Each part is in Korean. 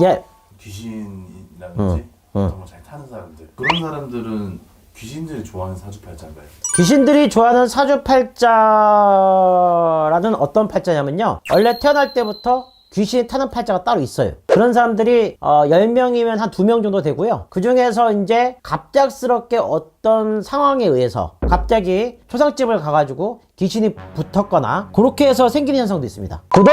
예. 귀신이라든지 정말 잘 타는 사람들, 그런 사람들은 귀신들이 좋아하는 사주팔자인가요? 귀신들이 좋아하는 사주팔자라는 어떤 팔자냐면요, 원래 태어날 때부터 귀신이 타는 팔자가 따로 있어요. 그런 사람들이 10명이면 한 2명 정도 되고요. 그 중에서 이제 갑작스럽게 어떤 상황에 의해서 갑자기 초상집을 가가지고 귀신이 붙었거나 그렇게 해서 생기는 현상도 있습니다. 구독!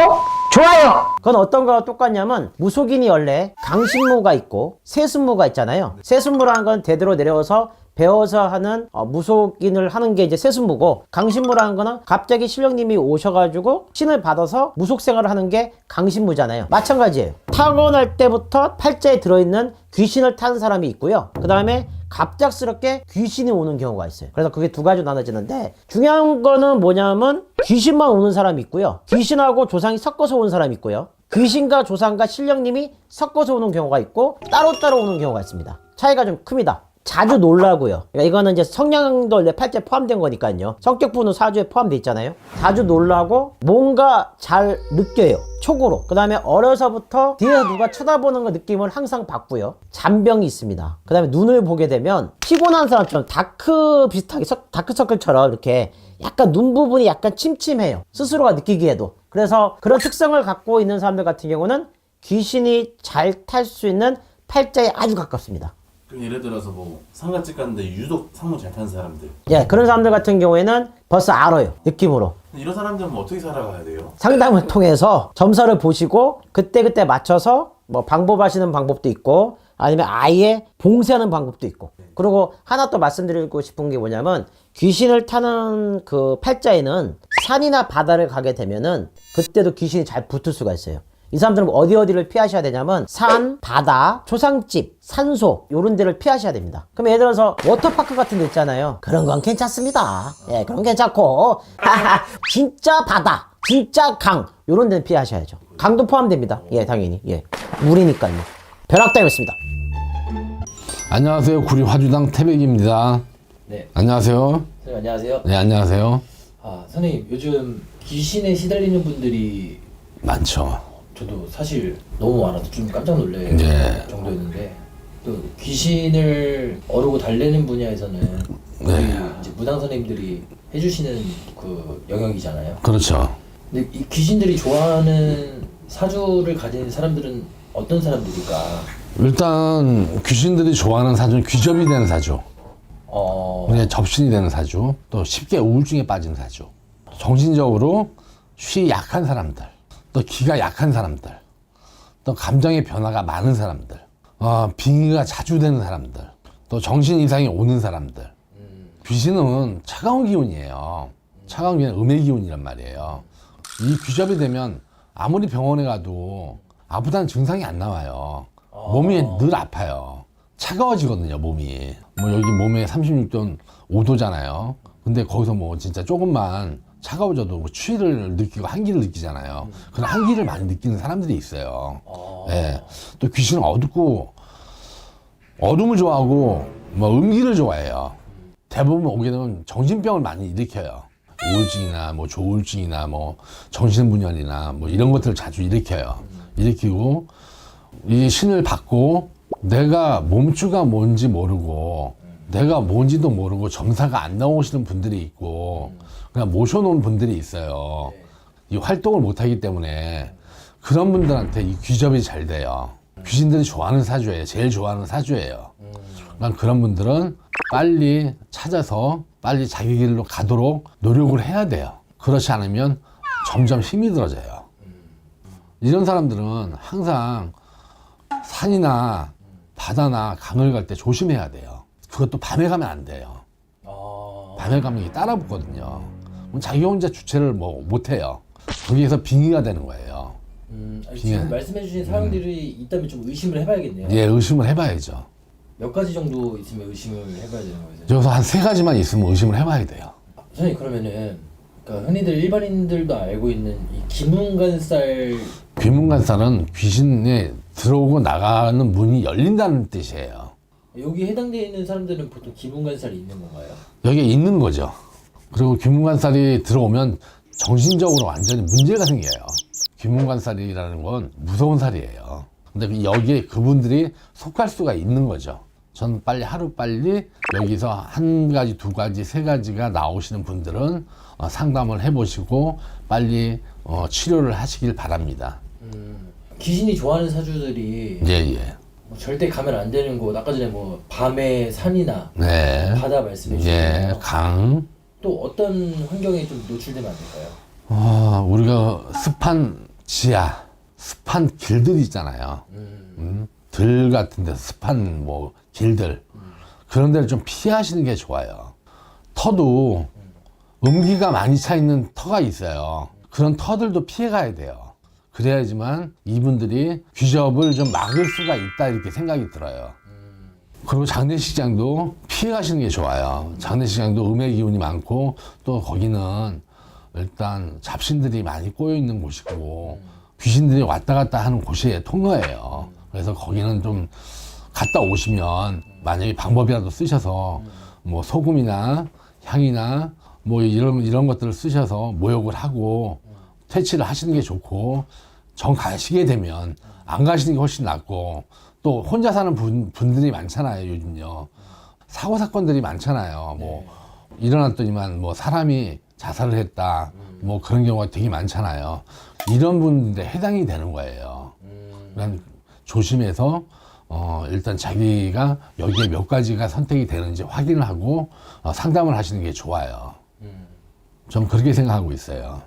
좋아요! 그건 어떤 거와 똑같냐면, 무속인이 원래 강신무가 있고 세순무가 있잖아요. 세순무라는 건 대대로 내려와서 배워서 하는 무속인을 하는 게 이제 세순무고, 강신무라는 거는 갑자기 신령님이 오셔가지고 신을 받아서 무속 생활을 하는 게 강신무잖아요. 마찬가지예요. 타고날 때부터 팔자에 들어있는 귀신을 타는 사람이 있고요. 그 다음에 갑작스럽게 귀신이 오는 경우가 있어요. 그래서 그게 두 가지로 나눠지는데, 중요한 거는 뭐냐면 귀신만 오는 사람이 있고요, 귀신하고 조상이 섞어서 오는 사람이 있고요, 귀신과 조상과 신령님이 섞어서 오는 경우가 있고, 따로따로 오는 경우가 있습니다. 차이가 좀 큽니다. 자주 놀라고요. 그러니까 이거는 이제 성향도 원래 팔자에 포함된 거니까요. 성격부는 사주에 포함되어 있잖아요. 자주 놀라고 뭔가 잘 느껴요. 촉으로. 그 다음에 어려서부터 뒤에서 누가 쳐다보는 거 느낌을 항상 받고요. 잔병이 있습니다. 그 다음에 눈을 보게 되면 피곤한 사람처럼 다크 비슷하게 다크서클처럼 이렇게 약간 눈 부분이 약간 침침해요. 스스로가 느끼기에도. 그래서 그런 특성을 갖고 있는 사람들 같은 경우는 귀신이 잘 탈 수 있는 팔자에 아주 가깝습니다. 그럼 예를 들어서 뭐 상가집 갔는데 유독 상문 잘 타는 사람들, 예, 그런 사람들 같은 경우에는 벌써 알아요. 느낌으로. 이런 사람들은 어떻게 살아가야 돼요? 상담을 통해서 점사를 보시고 그때그때 맞춰서 뭐 방법하시는 방법도 있고, 아니면 아예 봉쇄하는 방법도 있고. 그리고 하나 또 말씀드리고 싶은 게 뭐냐면, 귀신을 타는 그 팔자에는 산이나 바다를 가게 되면은 그때도 귀신이 잘 붙을 수가 있어요. 이 사람들은 어디를 피하셔야 되냐면 산, 바다, 초상집, 산소 요런 데를 피하셔야 됩니다. 그럼 예를 들어서 워터파크 같은 데 있잖아요. 그런 건 괜찮습니다. 예, 그런 괜찮고 진짜 바다, 진짜 강 요런 데는 피하셔야죠. 강도 포함됩니다. 예, 당연히. 예, 물이니까요. 벼락당했습니다. 안녕하세요. 구리 화주당 태백입니다. 네. 안녕하세요. 선생님 안녕하세요. 네, 안녕하세요. 선생님 요즘 귀신에 시달리는 분들이 많죠. 저도 사실 너무 많아서 좀 깜짝 놀랄 네. 정도였는데, 또 귀신을 어르고 달래는 분야에서는 우리 이제 무당 선생님들이 해주시는 그 영역이잖아요. 그렇죠. 근데 이 귀신들이 좋아하는 사주를 가진 사람들은 어떤 사람들일까? 일단 귀신들이 좋아하는 사주는 귀접이 되는 사주, 그냥 접신이 되는 사주, 또 쉽게 우울증에 빠진 사주, 정신적으로 쉬 약한 사람들, 또 기가 약한 사람들, 또 감정의 변화가 많은 사람들, 빙의가 자주 되는 사람들, 또 정신 이상이 오는 사람들. 귀신은 차가운 기운이에요. 차가운 기운은 음의 기운이란 말이에요. 이 귀접이 되면 아무리 병원에 가도 아프다는 증상이 안 나와요. 몸이 늘 아파요. 차가워지거든요, 몸이. 뭐 여기 몸에 36도 5도잖아요. 근데 거기서 뭐 진짜 조금만 차가워져도 뭐 추위를 느끼고 한기를 느끼잖아요. 그런 한기를 많이 느끼는 사람들이 있어요. 예. 또 귀신은 어둡고 어둠을 좋아하고 뭐 음기를 좋아해요. 대부분 오게 되면 정신병을 많이 일으켜요. 우울증이나 뭐 조울증이나 뭐 정신분열이나 뭐 이런 것들을 자주 일으켜요. 일으키고 이 신을 받고 내가 몸주가 뭔지 모르고 내가 뭔지도 모르고 점사가 안 나오시는 분들이 있고 그냥 모셔놓은 분들이 있어요. 이 활동을 못하기 때문에 그런 분들한테 이 귀접이 잘 돼요. 귀신들이 좋아하는 사주예요. 제일 좋아하는 사주예요. 그러니까 그런 분들은 빨리 찾아서 빨리 자기 길로 가도록 노력을 해야 돼요. 그렇지 않으면 점점 힘이 들어져요. 이런 사람들은 항상 산이나 바다나 강을 갈 때 조심해야 돼요. 그것도 밤에 가면 안 돼요. 밤에 가면 이게 따라 붙거든요. 자기 혼자 주체를 뭐 못해요. 거기에서 빙의가 되는 거예요. 지금 말씀해주신 사람들이 있다면 좀 의심을 해봐야겠네요. 예, 의심을 해봐야죠. 몇 가지 정도 있으면 의심을 해봐야 되는 거예요? 여기서 한 3가지만 있으면 의심을 해봐야 돼요. 선생님 그러면은 그러니까 흔히들 일반인들도 알고 있는 이 기문간살. 귀문간살은 귀신에 들어오고 나가는 문이 열린다는 뜻이에요. 여기 해당되어 있는 사람들은 보통 기문간살이 있는 건가요? 여기에 있는 거죠. 그리고 귀문간살이 들어오면 정신적으로 완전히 문제가 생겨요. 귀문간살이라는 건 무서운 살이에요. 근데 여기에 그분들이 속할 수가 있는 거죠. 전 빨리 하루빨리 여기서 한 가지, 두 가지, 세 가지가 나오시는 분들은 상담을 해보시고 빨리 치료를 하시길 바랍니다. 귀신이 좋아하는 사주들이 예. 뭐 절대 가면 안 되는 곳, 아까 전에 뭐 밤에 산이나 네. 바다 말씀해 예, 주셨잖아요. 강. 또 어떤 환경에 좀 노출되면 안 될까요? 우리가 습한 지하, 습한 길들 있잖아요. 들 같은 데서 습한 뭐 길들. 그런 데를 좀 피하시는 게 좋아요. 터도 음기가 많이 차 있는 터가 있어요. 그런 터들도 피해 가야 돼요. 그래야지만 이분들이 귀접을 좀 막을 수가 있다 이렇게 생각이 들어요. 그리고 장례식장도 피해 가시는 게 좋아요. 장례식장도 음의 기운이 많고 또 거기는 일단 잡신들이 많이 꼬여 있는 곳이고 귀신들이 왔다 갔다 하는 곳이 통로예요. 그래서 거기는 좀 갔다 오시면 만약에 방법이라도 쓰셔서 뭐 소금이나 향이나 뭐 이런 것들을 쓰셔서 모욕을 하고 퇴치를 하시는 게 좋고, 정 가시게 되면 안 가시는 게 훨씬 낫고, 또 혼자 사는 분들이 많잖아요. 요즘요 사고 사건들이 많잖아요. 뭐 일어났더니만 뭐 사람이 자살을 했다 뭐 그런 경우가 되게 많잖아요. 이런 분들에 해당이 되는 거예요. 그러니까 조심해서 일단 자기가 여기에 몇 가지가 선택이 되는지 확인을 하고 상담을 하시는 게 좋아요. 전 그렇게 생각하고 있어요.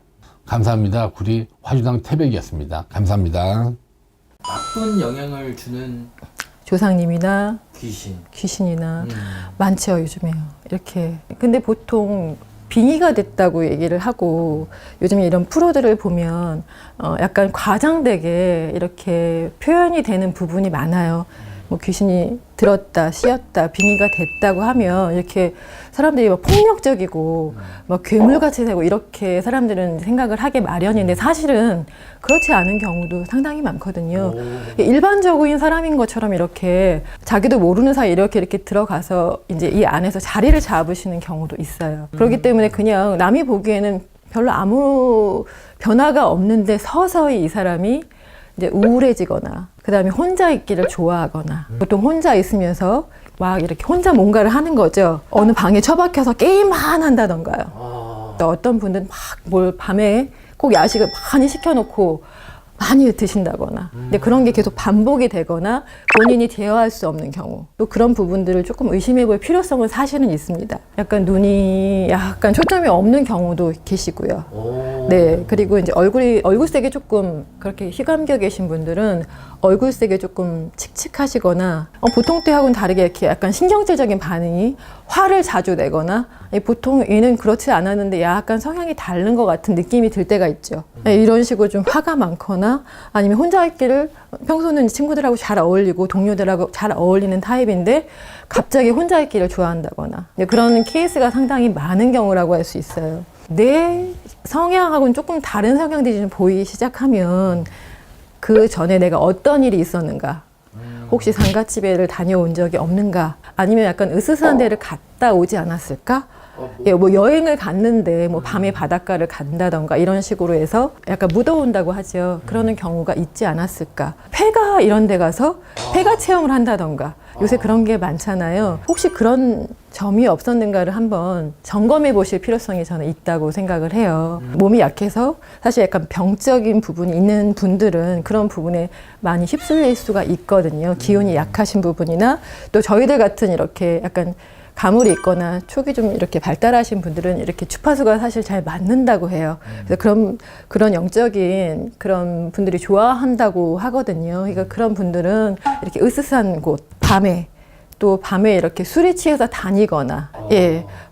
감사합니다. 구리 화주당 태백이었습니다. 감사합니다. 나쁜 영향을 주는 조상님이나 귀신. 귀신이나 많죠, 요즘에요. 이렇게. 근데 보통 빙의가 됐다고 얘기를 하고, 요즘에 이런 프로들을 보면 약간 과장되게 이렇게 표현이 되는 부분이 많아요. 뭐 귀신이 들었다, 씌었다, 빙의가 됐다고 하면 이렇게 사람들이 막 폭력적이고 막 괴물같이 되고 이렇게 사람들은 생각을 하게 마련인데, 사실은 그렇지 않은 경우도 상당히 많거든요. 일반적인 사람인 것처럼 이렇게 자기도 모르는 사이 이렇게 들어가서 이제 이 안에서 자리를 잡으시는 경우도 있어요. 그렇기 때문에 그냥 남이 보기에는 별로 아무 변화가 없는데 서서히 이 사람이 이제 우울해지거나, 그 다음에 혼자 있기를 좋아하거나, 보통 혼자 있으면서 막 이렇게 혼자 뭔가를 하는 거죠. 어느 방에 처박혀서 게임만 한다던가요. 또 어떤 분들은 막 뭘 밤에 꼭 야식을 많이 시켜놓고 많이 드신다거나, 근데 그런 게 계속 반복이 되거나 본인이 제어할 수 없는 경우, 또 그런 부분들을 조금 의심해 볼 필요성은 사실은 있습니다. 약간 눈이 약간 초점이 없는 경우도 계시고요. 네, 그리고 이제 얼굴색이 조금 그렇게 휘감겨 계신 분들은 얼굴색이 조금 칙칙하시거나, 보통 때하고는 다르게 이렇게 약간 신경질적인 반응이 화를 자주 내거나, 보통 얘는 그렇지 않았는데 약간 성향이 다른 것 같은 느낌이 들 때가 있죠. 이런 식으로 좀 화가 많거나, 아니면 혼자 있기를 평소는 친구들하고 잘 어울리고 동료들하고 잘 어울리는 타입인데 갑자기 혼자 있기를 좋아한다거나, 그런 케이스가 상당히 많은 경우라고 할 수 있어요. 내 성향하고는 조금 다른 성향들이 좀 보이기 시작하면 그 전에 내가 어떤 일이 있었는가, 혹시 상가집에를 다녀온 적이 없는가, 아니면 약간 으스스한 데를 갔다 오지 않았을까? 뭐 여행을 갔는데 뭐 밤에 바닷가를 간다던가 이런 식으로 해서 약간 묻어온다고 하죠. 그러는 경우가 있지 않았을까? 폐가 이런 데 가서 폐가 체험을 한다던가, 요새 그런 게 많잖아요. 혹시 그런 점이 없었는가를 한번 점검해 보실 필요성이 저는 있다고 생각을 해요. 몸이 약해서 사실 약간 병적인 부분이 있는 분들은 그런 부분에 많이 휩쓸릴 수가 있거든요. 기운이 약하신 부분이나, 또 저희들 같은 이렇게 약간 가물이 있거나 촉이 좀 이렇게 발달하신 분들은 이렇게 주파수가 사실 잘 맞는다고 해요. 그래서 그런 영적인 그런 분들이 좋아한다고 하거든요. 그러니까 그런 분들은 이렇게 으스스한 곳, 밤에 이렇게 술에 취해서 다니거나,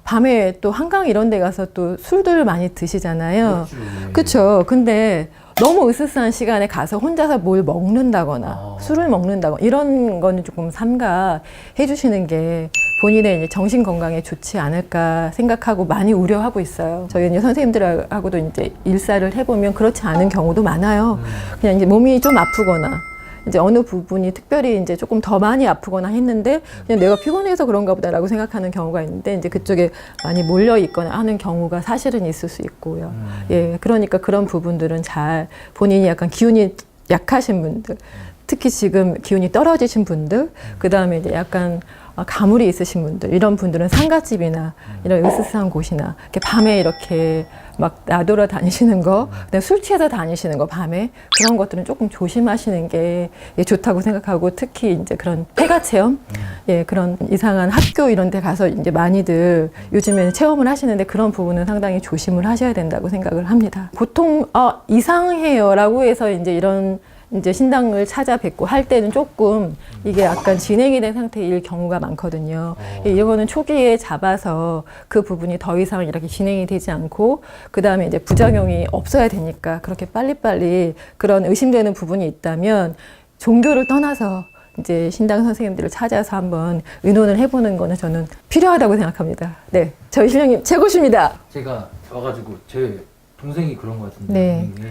밤에 또 한강 이런 데 가서 또 술들을 많이 드시잖아요. 그렇죠. 근데 너무 으스스한 시간에 가서 혼자서 뭘 먹는다거나 술을 먹는다거나 이런 거는 조금 삼가해 주시는 게 본인의 이제 정신 건강에 좋지 않을까 생각하고 많이 우려하고 있어요. 저희 이제 선생님들하고도 이제 일사를 해보면 그렇지 않은 경우도 많아요. 그냥 이제 몸이 좀 아프거나, 이제 어느 부분이 특별히 이제 조금 더 많이 아프거나 했는데 그냥 내가 피곤해서 그런가 보다라고 생각하는 경우가 있는데, 이제 그쪽에 많이 몰려 있거나 하는 경우가 사실은 있을 수 있고요. 그러니까 그런 부분들은 잘 본인이 약간 기운이 약하신 분들, 특히 지금 기운이 떨어지신 분들, 그 다음에 이제 약간 가물이 있으신 분들, 이런 분들은 상가집이나 이런 으스스한 곳이나 이렇게 밤에 이렇게 막 나돌아 다니시는 거, 그다음에 술 취해서 다니시는 거 밤에 그런 것들은 조금 조심하시는 게 좋다고 생각하고, 특히 이제 그런 폐가 체험, 예, 그런 이상한 학교 이런 데 가서 이제 많이들 요즘에는 체험을 하시는데 그런 부분은 상당히 조심을 하셔야 된다고 생각을 합니다. 보통 이상해요라고 해서 이제 이런 이제 신당을 찾아뵙고 할 때는 조금 이게 약간 진행이 된 상태일 경우가 많거든요. 이거는 초기에 잡아서 그 부분이 더 이상 이렇게 진행이 되지 않고, 그 다음에 이제 부작용이 없어야 되니까 그렇게 빨리빨리 그런 의심되는 부분이 있다면 종교를 떠나서 이제 신당 선생님들을 찾아서 한번 의논을 해보는 거는 저는 필요하다고 생각합니다. 네, 저희 신령님 최고십니다. 제가 와가지고 제 동생이 그런 것 같은데. 네.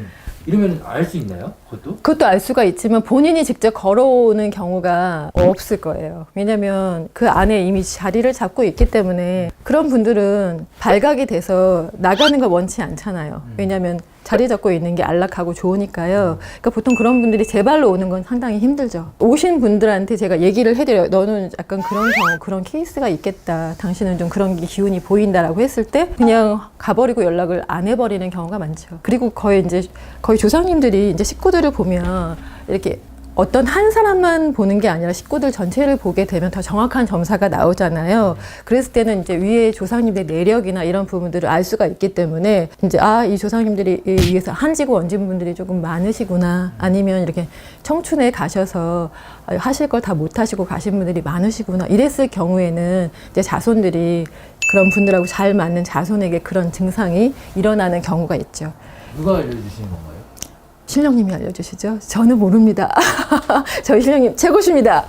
이러면 알 수 있나요? 그것도? 그것도 알 수가 있지만 본인이 직접 걸어오는 경우가 없을 거예요. 왜냐면 그 안에 이미 자리를 잡고 있기 때문에 그런 분들은 발각이 돼서 나가는 걸 원치 않잖아요. 왜냐면 자리 잡고 있는 게 안락하고 좋으니까요. 그러니까 보통 그런 분들이 제 발로 오는 건 상당히 힘들죠. 오신 분들한테 제가 얘기를 해드려요. 너는 약간 그런 경우, 그런 케이스가 있겠다. 당신은 좀 그런 기운이 보인다라고 했을 때 그냥 가버리고 연락을 안 해버리는 경우가 많죠. 그리고 거의 조상님들이 이제 식구들을 보면 이렇게 어떤 한 사람만 보는 게 아니라 식구들 전체를 보게 되면 더 정확한 점사가 나오잖아요. 그랬을 때는 이제 위에 조상님들의 내력이나 이런 부분들을 알 수가 있기 때문에 이제 이 조상님들이 위에서 한지고 원진 분들이 조금 많으시구나, 아니면 이렇게 청춘에 가셔서 하실 걸 다 못 하시고 가신 분들이 많으시구나, 이랬을 경우에는 이제 자손들이 그런 분들하고 잘 맞는 자손에게 그런 증상이 일어나는 경우가 있죠. 누가 알려주시는 건가요? 신령님이 알려주시죠. 저는 모릅니다. 저희 신령님 최고십니다.